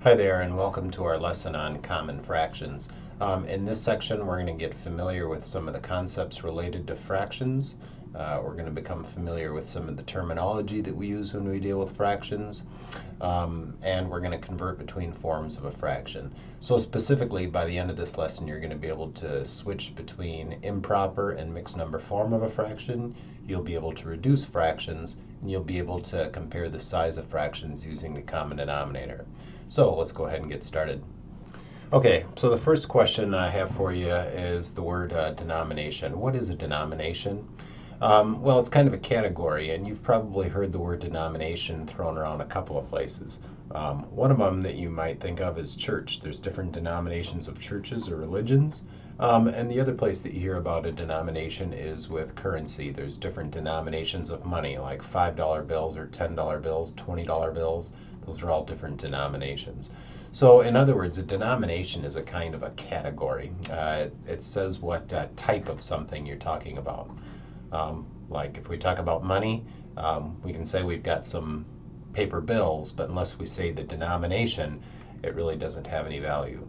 Hi there, and welcome to our lesson on common fractions. In this section, we're going to get familiar with some of the concepts related to fractions. We're going to become familiar with some of the terminology that we use when we deal with fractions. And we're going to convert between forms of a fraction. So specifically, by the end of this lesson, you're going to be able to switch between improper and mixed number form of a fraction. You'll be able to reduce fractions, and you'll be able to compare the size of fractions using the common denominator. So let's go ahead and get started. Okay, so the first question I have for you is the word denomination. What is a denomination? Well, it's kind of a category, and you've probably heard the word denomination thrown around a couple of places. One of them that you might think of is church. There's different denominations of churches or religions. And the other place that you hear about a denomination is with currency. There's different denominations of money, like $5 bills or $10 bills, $20 bills. Those are all different denominations. So in other words, a denomination is a kind of a category. It says what type of something you're talking about. Like if we talk about money, we can say we've got some paper bills, but unless we say the denomination, it really doesn't have any value.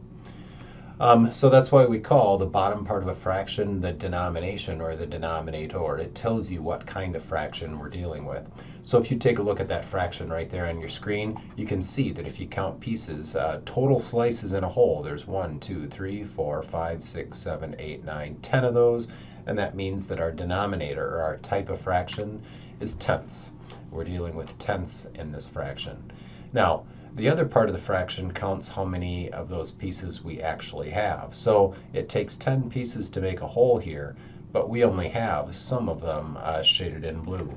So that's why we call the bottom part of a fraction the denomination or the denominator. It tells you what kind of fraction we're dealing with. So if you take a look at that fraction right there on your screen, you can see that if you count pieces, total slices in a whole, there's 1, 2, 3, 4, 5, 6, 7, 8, 9, 10 of those. And that means that our denominator, or our type of fraction, is tenths. We're dealing with tenths in this fraction. Now, the other part of the fraction counts how many of those pieces we actually have. So it takes 10 pieces to make a whole here, but we only have some of them shaded in blue.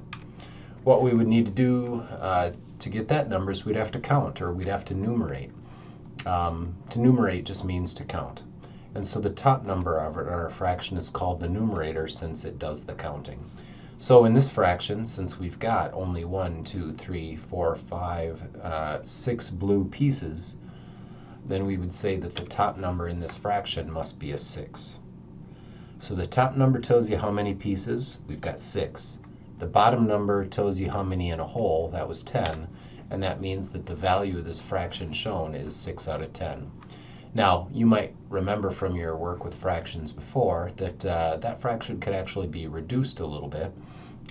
What we would need to do to get that number is we'd have to count, or we'd have to numerate. To numerate just means to count. And so the top number of our fraction is called the numerator since it does the counting. So in this fraction, since we've got only 1, 2, 3, 4, 5, 6 blue pieces, then we would say that the top number in this fraction must be a 6. So the top number tells you how many pieces. We've got 6. The bottom number tells you how many in a whole. That was 10. And that means that the value of this fraction shown is 6 out of 10. Now, you might remember from your work with fractions before that that fraction could actually be reduced a little bit,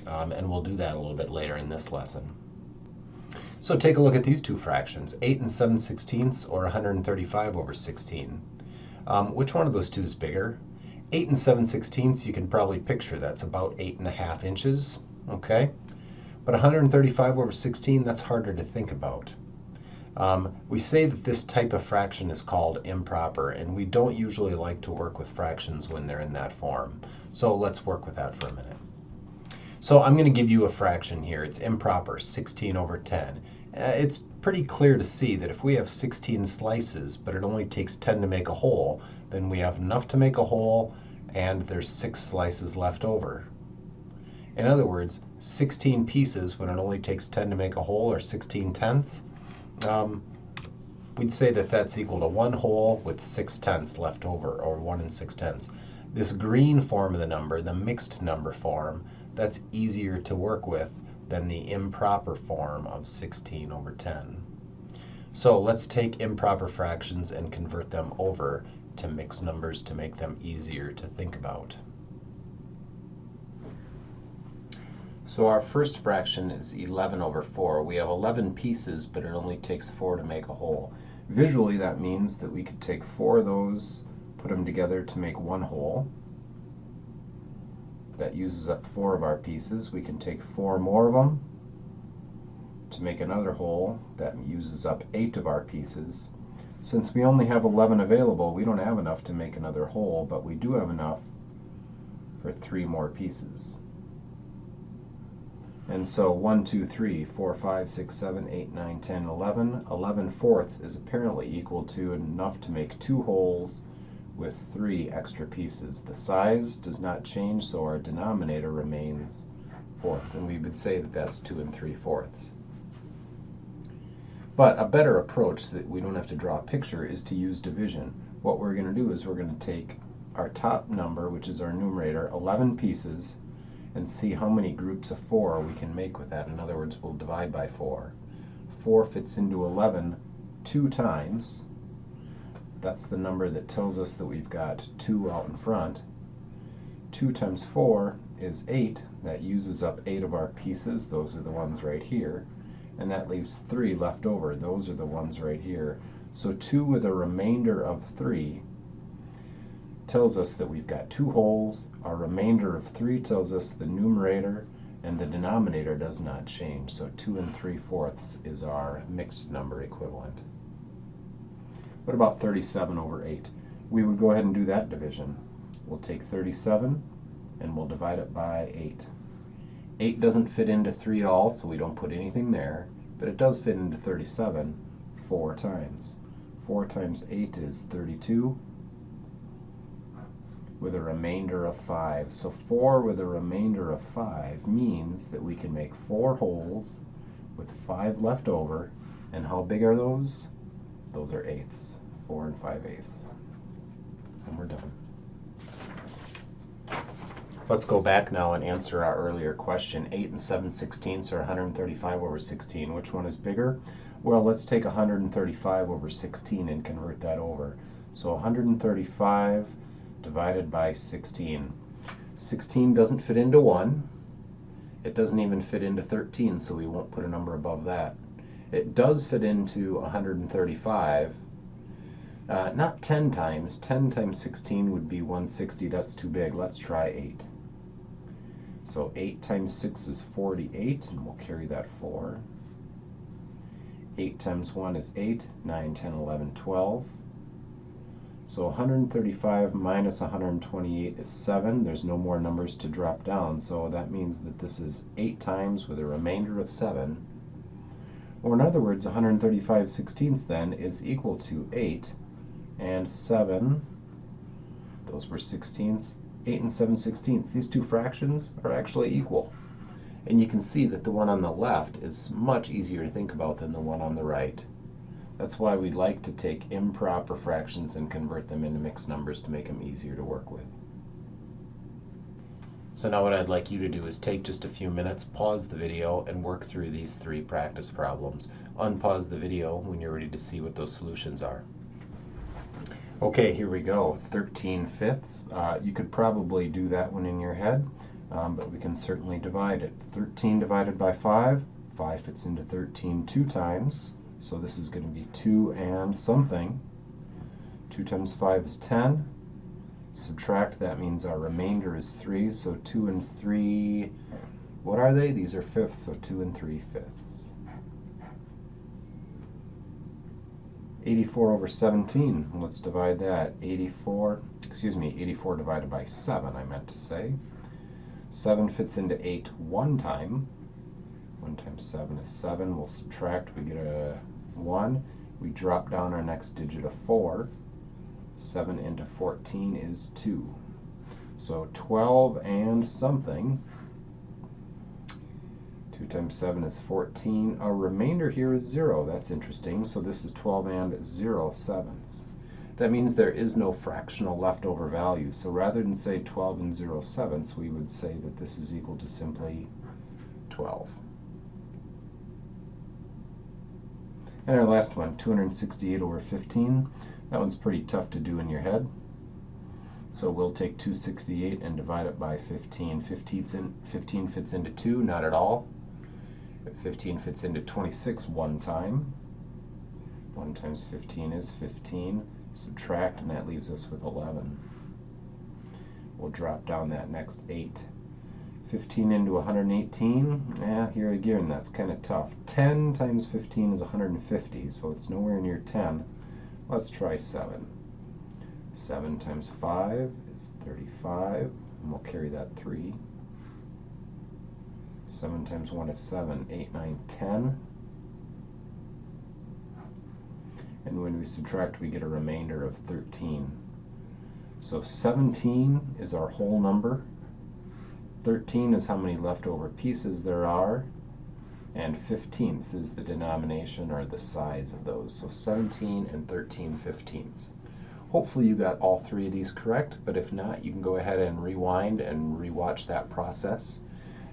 and we'll do that a little bit later in this lesson. So take a look at these two fractions, 8 and 7/16 or 135 over 16. Which one of those two is bigger? 8 and 7/16 you can probably picture. That's about 8.5 inches, okay? But 135 over 16, that's harder to think about. We say that this type of fraction is called improper, and we don't usually like to work with fractions when they're in that form. So let's work with that for a minute. So I'm going to give you a fraction here. It's improper, 16 over 10. It's pretty clear to see that if we have 16 slices, but it only takes 10 to make a whole, then we have enough to make a whole, and there's 6 slices left over. In other words, 16 pieces when it only takes 10 to make a whole, or 16 tenths, we'd say that that's equal to 1 whole with 6 tenths left over, or 1 and 6 tenths. This green form of the number, the mixed number form, that's easier to work with than the improper form of 16 over 10. So let's take improper fractions and convert them over to mixed numbers to make them easier to think about. So our first fraction is 11 over 4. We have 11 pieces, but it only takes 4 to make a whole. Visually, that means that we could take 4 of those, put them together to make 1 whole. That uses up 4 of our pieces. We can take 4 more of them to make another whole. That uses up 8 of our pieces. Since we only have 11 available, we don't have enough to make another whole, but we do have enough for 3 more pieces. And so 1, 2, 3, 4, 5, 6, 7, 8, 9, 10, 11. 11 fourths is apparently equal to enough to make 2 wholes with 3 extra pieces. The size does not change, so our denominator remains fourths. And we would say that that's 2 3/4. But a better approach so that we don't have to draw a picture is to use division. What we're going to do is we're going to take our top number, which is our numerator, 11 pieces, and see how many groups of 4 we can make with that. In other words, we'll divide by 4. 4 fits into 11 2 times. That's the number that tells us that we've got 2 out in front. 2 times 4 is 8. That uses up 8 of our pieces. Those are the ones right here. And that leaves 3 left over. Those are the ones right here. So 2 with a remainder of 3 tells us that we've got 2 wholes. Our remainder of 3 tells us the numerator and the denominator does not change. So 2 3/4 is our mixed number equivalent. What about 37 over 8? We would go ahead and do that division. We'll take 37 and we'll divide it by 8. 8 doesn't fit into 3 at all, so we don't put anything there, but it does fit into 37 4 times. 4 times 8 is 32 with a remainder of 5. So 4 with a remainder of 5 means that we can make 4 wholes with 5 left over. And how big are those? Those are eighths, 4 5/8. And we're done. Let's go back now and answer our earlier question. 8 7/16 are 135 over 16. Which one is bigger? Well, let's take 135 over 16 and convert that over. So 135 divided by 16. 16 doesn't fit into 1. It doesn't even fit into 13, so we won't put a number above that. It does fit into 135. Not 10 times. 10 times 16 would be 160. That's too big. Let's try 8. So 8 times 6 is 48, and we'll carry that 4. 8 times 1 is 8, 9, 10, 11, 12. So 135 minus 128 is 7. There's no more numbers to drop down, so that means that this is 8 times with a remainder of 7. Or in other words, 135/16 then is equal to 8 and 7. Those were 16ths. 8 and 7/16. These two fractions are actually equal. And you can see that the one on the left is much easier to think about than the one on the right. That's why we like to take improper fractions and convert them into mixed numbers to make them easier to work with. So now what I'd like you to do is take just a few minutes, pause the video, and work through these 3 practice problems. Unpause the video when you're ready to see what those solutions are. Okay, here we go. 13/5. You could probably do that one in your head, but we can certainly divide it. 13 divided by 5. 5 fits into 13 2 times, so this is going to be 2 and something. 2 times 5 is 10. Subtract, that means our remainder is 3, so 2 and 3, what are they? These are fifths, so 2 and 3/5. 84 over 17, let's divide that. 84 divided by 7, I meant to say. 7 fits into 8 one time. 1 times 7 is 7. We'll subtract, we get a 1. We drop down our next digit of 4. 7 into 14 is 2. So 12 and something. 2 times 7 is 14. Our remainder here is 0. That's interesting. So this is 12 and 0/7. That means there is no fractional leftover value. So rather than say 12 and 0/7, we would say that this is equal to simply 12. And our last one, 268 over 15. That one's pretty tough to do in your head. So we'll take 268 and divide it by 15. 15 fits into 2, not at all. 15 fits into 26 one time. 1 times 15 is 15. Subtract, and that leaves us with 11. We'll drop down that next 8. 15 into 118, here again, that's kind of tough. 10 times 15 is 150, so it's nowhere near 10. Let's try 7. 7 times 5 is 35, and we'll carry that 3. 7 times 1 is 7, 8, 9, 10. And when we subtract, we get a remainder of 13. So 17 is our whole number. 13 is how many leftover pieces there are, and 15ths is the denomination or the size of those. So 17 and 13/15. Hopefully you got all 3 of these correct, but if not, you can go ahead and rewind and rewatch that process.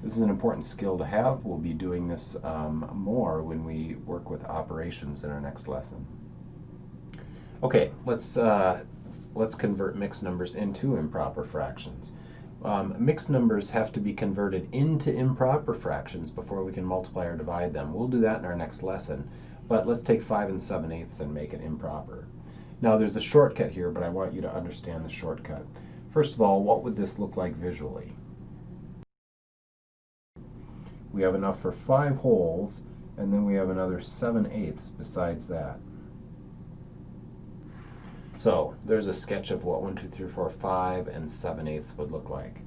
This is an important skill to have. We'll be doing this more when we work with operations in our next lesson. Okay, let's convert mixed numbers into improper fractions. Mixed numbers have to be converted into improper fractions before we can multiply or divide them. We'll do that in our next lesson, but let's take 5 7/8 and make it improper. Now there's a shortcut here, but I want you to understand the shortcut. First of all, what would this look like visually? We have enough for 5 wholes, and then we have another 7/8 besides that. So there's a sketch of what 1, 2, 3, 4, 5 and 7/8 would look like.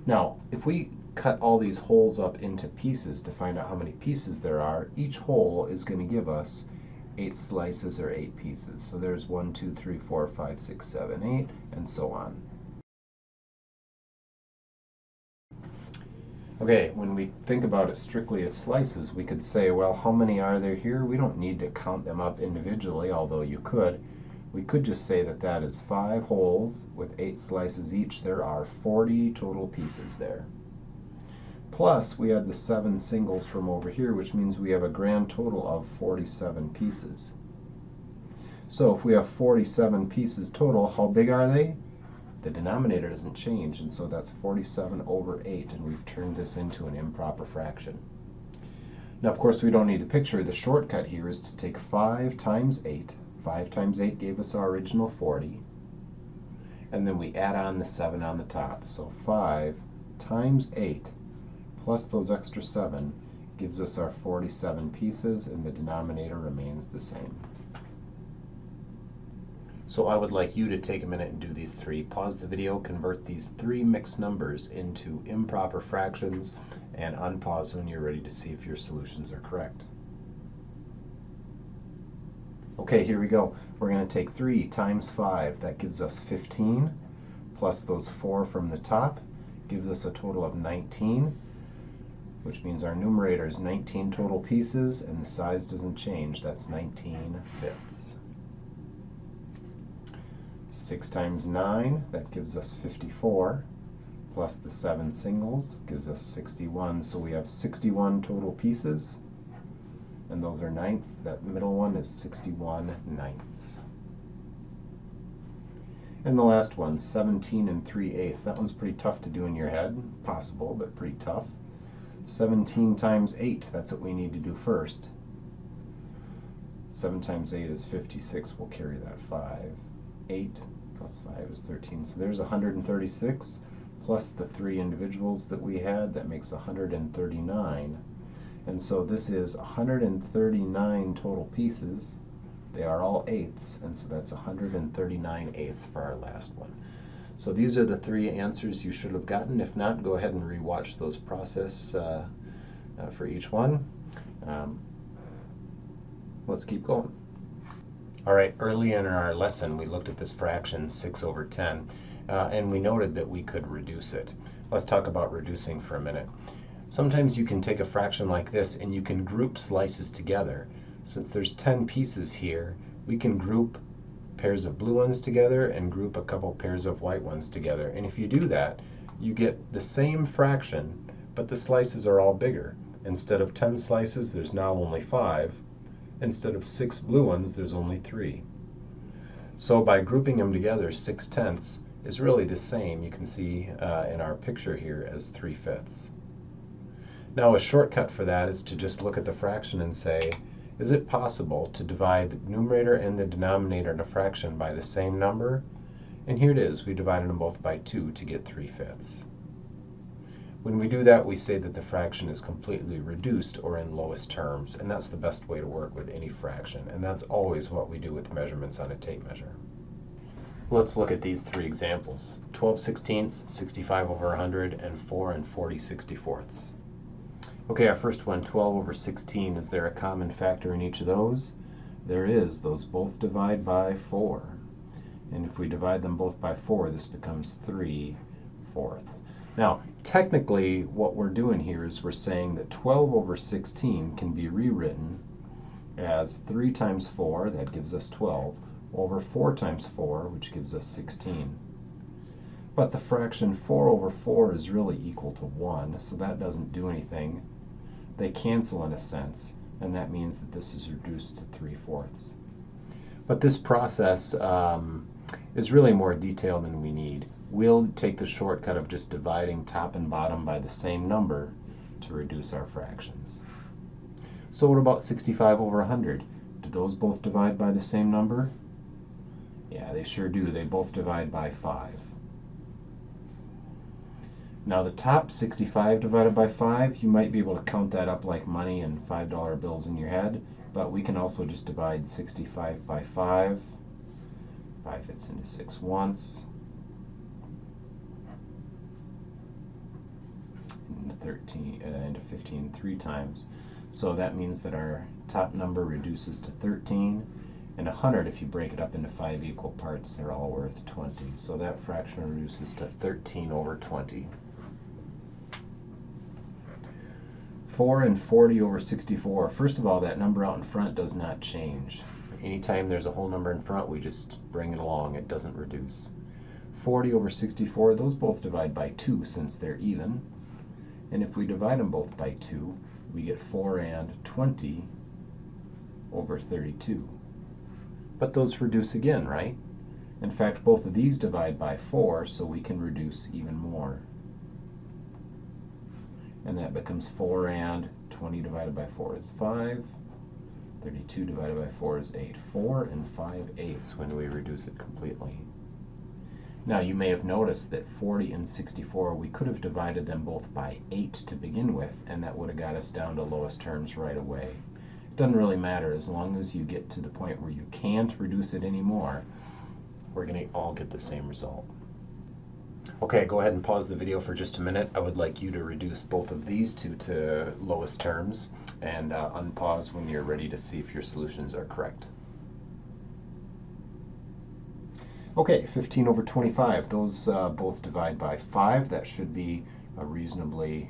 Now, if we cut all these holes up into pieces to find out how many pieces there are, each hole is going to give us 8 slices or 8 pieces. So there's 1, 2, 3, 4, 5, 6, 7, 8, and so on. Okay, when we think about it strictly as slices, we could say, well, how many are there here? We don't need to count them up individually, although you could. We could just say that that is 5 holes with 8 slices each. There are 40 total pieces there. Plus, we had the 7 singles from over here, which means we have a grand total of 47 pieces. So if we have 47 pieces total, how big are they? The denominator doesn't change, and so that's 47 over 8, and we've turned this into an improper fraction. Now, of course, we don't need the picture. The shortcut here is to take 5 times 8. 5 times 8 gave us our original 40. And then we add on the 7 on the top. So 5 times 8 plus those extra 7 gives us our 47 pieces, and the denominator remains the same. So I would like you to take a minute and do these 3. Pause the video, convert these 3 mixed numbers into improper fractions, and unpause when you're ready to see if your solutions are correct. Okay, here we go. We're going to take 3 times 5. That gives us 15, plus those 4 from the top gives us a total of 19, which means our numerator is 19 total pieces, and the size doesn't change. That's 19 fifths. 6 times 9, that gives us 54, plus the 7 singles gives us 61. So we have 61 total pieces, and those are ninths. That middle one is 61 ninths. And the last one, 17 3/8. That one's pretty tough to do in your head. Possible, but pretty tough. 17 times 8, that's what we need to do first. 7 times 8 is 56. We'll carry that 5. 8 plus 5 is 13. So there's 136, plus the 3 individuals that we had. That makes 139. And so this is 139 total pieces. They are all eighths, and so that's 139 eighths for our last one. So these are the 3 answers you should have gotten. If not, go ahead and rewatch those process for each one. Let's keep going. All right, early in our lesson, we looked at this fraction 6 over 10, and we noted that we could reduce it. Let's talk about reducing for a minute. Sometimes you can take a fraction like this and you can group slices together. Since there's 10 pieces here, we can group pairs of blue ones together and group a couple pairs of white ones together. And if you do that, you get the same fraction, but the slices are all bigger. Instead of 10 slices, there's now only 5. Instead of 6 blue ones, there's only 3. So by grouping them together, 6/10 is really the same, you can see in our picture here, as 3/5. Now a shortcut for that is to just look at the fraction and say, is it possible to divide the numerator and the denominator in a fraction by the same number? And here it is. We divided them both by 2 to get 3/5. When we do that, we say that the fraction is completely reduced, or in lowest terms, and that's the best way to work with any fraction, and that's always what we do with measurements on a tape measure. Let's look at these 3 examples. 12/16, 65 over 100, and 4 40/64. Okay, our first one, 12 over 16. Is there a common factor in each of those? There is. Those both divide by 4. And if we divide them both by 4, this becomes 3/4. Now, technically, what we're doing here is we're saying that 12 over 16 can be rewritten as 3 times 4, that gives us 12, over 4 times 4, which gives us 16. But the fraction 4 over 4 is really equal to 1, so that doesn't do anything. They cancel in a sense, and that means that this is reduced to 3/4. But this process is really more detailed than we need. We'll take the shortcut of just dividing top and bottom by the same number to reduce our fractions. So what about 65 over 100? Do those both divide by the same number? Yeah, they sure do. They both divide by 5. Now the top 65 divided by 5, you might be able to count that up like money and $5 bills in your head, but we can also just divide 65 by 5. 5 fits into 6 once. Into 15 3 times. So that means that our top number reduces to 13, and 100, if you break it up into 5 equal parts, they're all worth 20. So that fraction reduces to 13 over 20. 4 and 40 over 64. First of all, that number out in front does not change. Anytime there's a whole number in front, we just bring it along. It doesn't reduce. 40 over 64, those both divide by 2 since they're even. And if we divide them both by 2, we get 4 and 20 over 32. But those reduce again, right? In fact, both of these divide by 4, so we can reduce even more. And that becomes 4 and 20 divided by 4 is 5. 32 divided by 4 is 8. 4 and 5/8 when we reduce it completely. Now you may have noticed that 40 and 64, we could have divided them both by 8 to begin with, and that would have got us down to lowest terms right away. It doesn't really matter as long as you get to the point where you can't reduce it anymore. We're going to all get the same result. Okay, go ahead and pause the video for just a minute. I would like you to reduce both of these two to lowest terms, and unpause when you're ready to see if your solutions are correct. Okay, 15 over 25, those both divide by 5. That should be a reasonably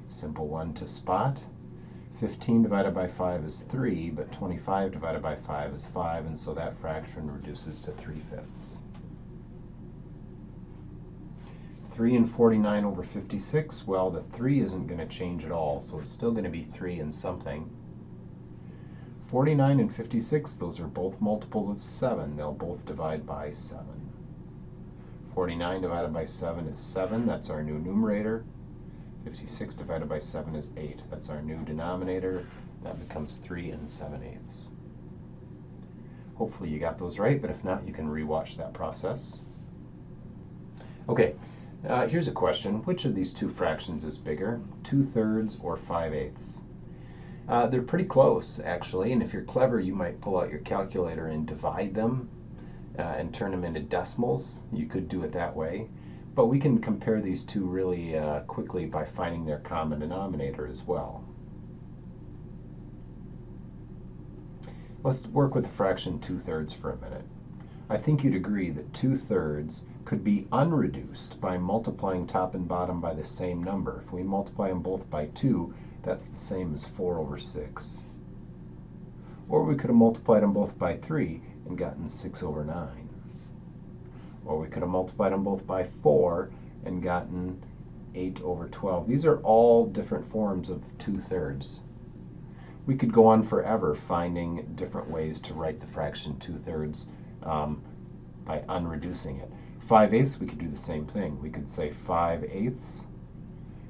simple one to spot. 15 divided by 5 is 3, but 25 divided by 5 is 5, and so that fraction reduces to 3/5. 3 and 49 over 56, well, the 3 isn't going to change at all, so it's still going to be 3 and something. 49 and 56, those are both multiples of 7. They'll both divide by 7. 49 divided by 7 is 7. That's our new numerator. 56 divided by 7 is 8. That's our new denominator. That becomes 3 and 7/8. Hopefully you got those right, but if not, you can rewatch that process. Okay, here's a question. Which of these two fractions is bigger, 2/3 or 5/8? They're pretty close, actually, and if you're clever, you might pull out your calculator and divide them and turn them into decimals. You could do it that way. But we can compare these two really quickly by finding their common denominator as well. Let's work with the fraction 2/3 for a minute. I think you'd agree that 2/3 could be unreduced by multiplying top and bottom by the same number. If we multiply them both by 2, that's the same as 4 over 6. Or we could have multiplied them both by 3 and gotten 6 over 9. Or we could have multiplied them both by 4 and gotten 8 over 12. These are all different forms of 2/3. We could go on forever finding different ways to write the fraction 2/3 by unreducing it. 5/8, we could do the same thing. We could say 5/8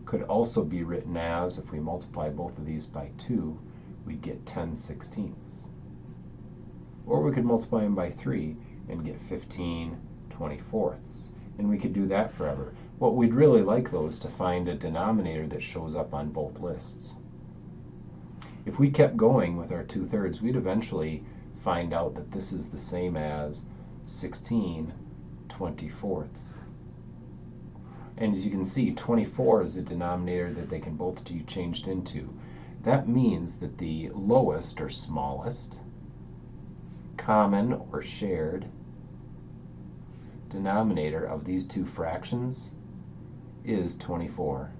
could also be written as, if we multiply both of these by 2, we get 10/16. Or we could multiply them by 3 and get 15/24. And we could do that forever. What we'd really like, though, is to find a denominator that shows up on both lists. If we kept going with our 2/3, we'd eventually find out that this is the same as 16/24. And as you can see, 24 is a denominator that they can both be changed into. That means that the lowest or smallest common or shared denominator of these two fractions is 24.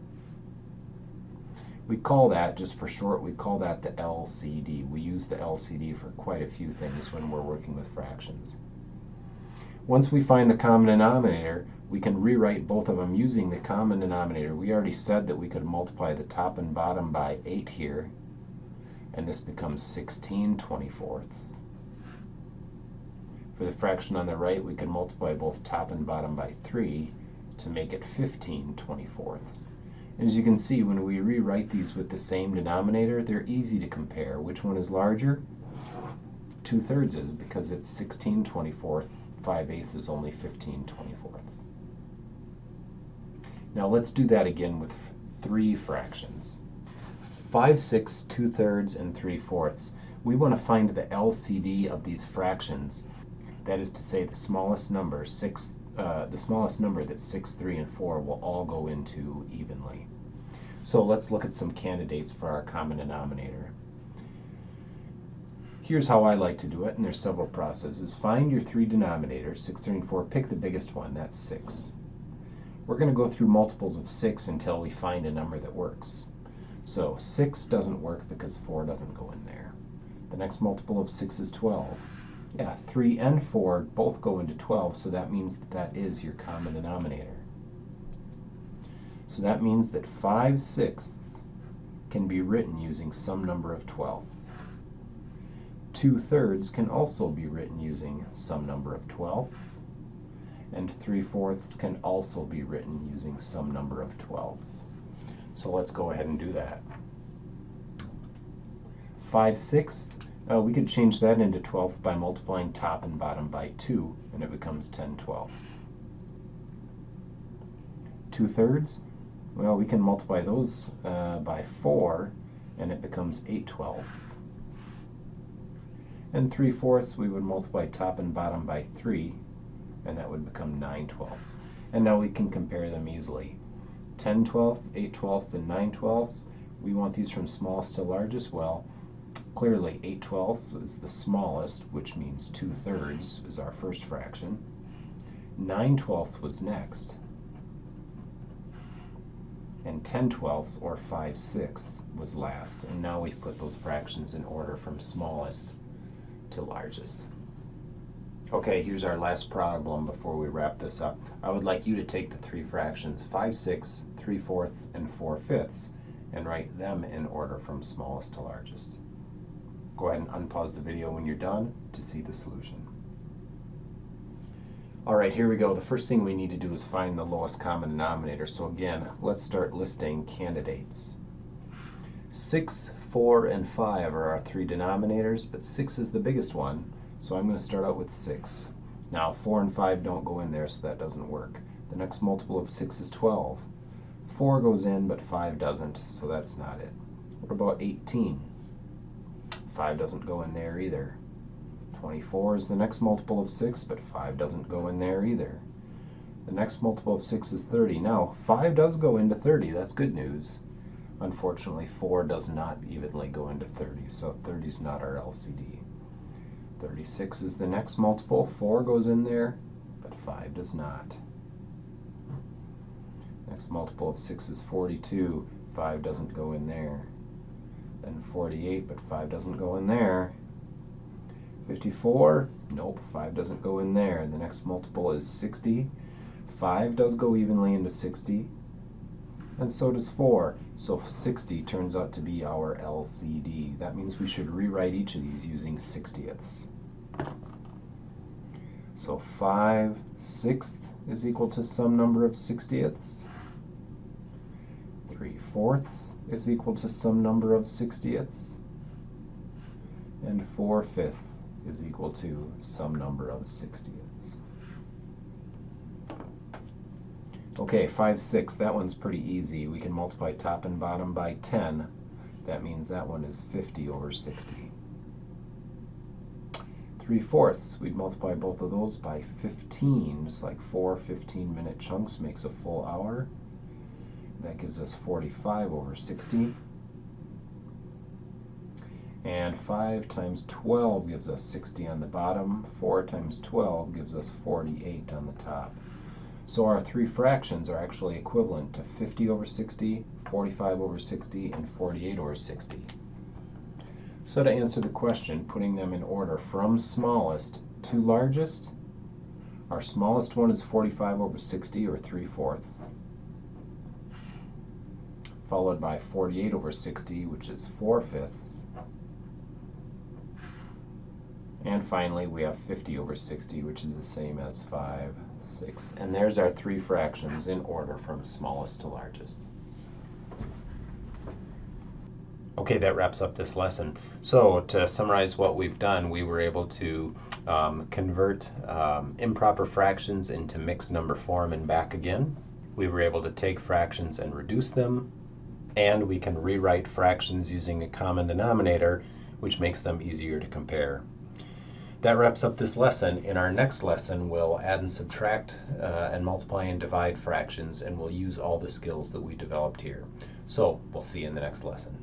We call that, just for short, we call that the LCD. We use the LCD for quite a few things when we're working with fractions. Once we find the common denominator, we can rewrite both of them using the common denominator. We already said that we could multiply the top and bottom by 8 here, and this becomes 16/24. For the fraction on the right, we can multiply both top and bottom by 3 to make it 15/24. And as you can see, when we rewrite these with the same denominator, they're easy to compare. Which one is larger? 2/3 is, because it's 16/24. 5/8 is only 15/24. Now let's do that again with 3 fractions. 5/6, 2/3, and 3/4. We want to find the LCD of these fractions. That is to say, the smallest number, that 6, 3, and 4 will all go into evenly. So let's look at some candidates for our common denominator. Here's how I like to do it, and there's several processes. Find your 3 denominators, 6, 3, and 4. Pick the biggest one, that's 6. We're going to go through multiples of 6 until we find a number that works. So 6 doesn't work because 4 doesn't go in there. The next multiple of 6 is 12. Yeah, 3 and 4 both go into 12, so that means that is your common denominator. So that means that 5/6 can be written using some number of 12ths. 2/3 can also be written using some number of 12ths. And 3/4 can also be written using some number of 12ths. So let's go ahead and do that. 5/6, we could change that into 12ths by multiplying top and bottom by 2, and it becomes 10/12. 2/3, well, we can multiply those by 4, and it becomes 8/12. And 3/4, we would multiply top and bottom by 3, and that would become 9/12. And now we can compare them easily. 10/12, 8/12, and 9/12. We want these from smallest to largest. Well, clearly 8/12 is the smallest, which means 2/3 is our first fraction. 9/12 was next. And 10/12, or 5/6, was last. And now we've put those fractions in order from smallest to largest. Okay, here's our last problem before we wrap this up. I would like you to take the 3 fractions, 5/6, 3/4, and 4/5, and write them in order from smallest to largest. Go ahead and unpause the video when you're done to see the solution. Alright, here we go. The first thing we need to do is find the lowest common denominator. So again, let's start listing candidates. 6, 4, and 5 are our 3 denominators, but 6 is the biggest one. So I'm going to start out with 6. Now 4 and 5 don't go in there, so that doesn't work. The next multiple of 6 is 12. 4 goes in, but 5 doesn't, so that's not it. What about 18? 5 doesn't go in there either. 24 is the next multiple of 6, but 5 doesn't go in there either. The next multiple of 6 is 30. Now 5 does go into 30, that's good news. Unfortunately, 4 does not evenly go into 30, so 30 is not our LCD. 36 is the next multiple. 4 goes in there, but 5 does not. Next multiple of 6 is 42. 5 doesn't go in there. Then 48, but 5 doesn't go in there. 54, nope, 5 doesn't go in there. The next multiple is 60. 5 does go evenly into 60, and so does 4. So 60 turns out to be our LCD. That means we should rewrite each of these using 60ths. So 5/6 is equal to some number of 60ths. 3/4 is equal to some number of 60ths. And 4/5 is equal to some number of 60ths. Okay, 5/6, that one's pretty easy. We can multiply top and bottom by 10. That means that one is 50 over 60. 3/4, we'd multiply both of those by 15, just like 4 15-minute chunks makes a full hour. That gives us 45 over 60. And 5 times 12 gives us 60 on the bottom. 4 times 12 gives us 48 on the top. So our 3 fractions are actually equivalent to 50 over 60, 45 over 60, and 48 over 60. So to answer the question, putting them in order from smallest to largest, our smallest one is 45 over 60, or 3/4, followed by 48 over 60, which is 4/5, And finally, we have 50 over 60, which is the same as 5, 6. And there's our three fractions in order from smallest to largest. Okay, that wraps up this lesson. So to summarize what we've done, we were able to convert improper fractions into mixed number form and back again. We were able to take fractions and reduce them. And we can rewrite fractions using a common denominator, which makes them easier to compare. That wraps up this lesson. In our next lesson, we'll add and subtract and multiply and divide fractions, and we'll use all the skills that we developed here. So we'll see you in the next lesson.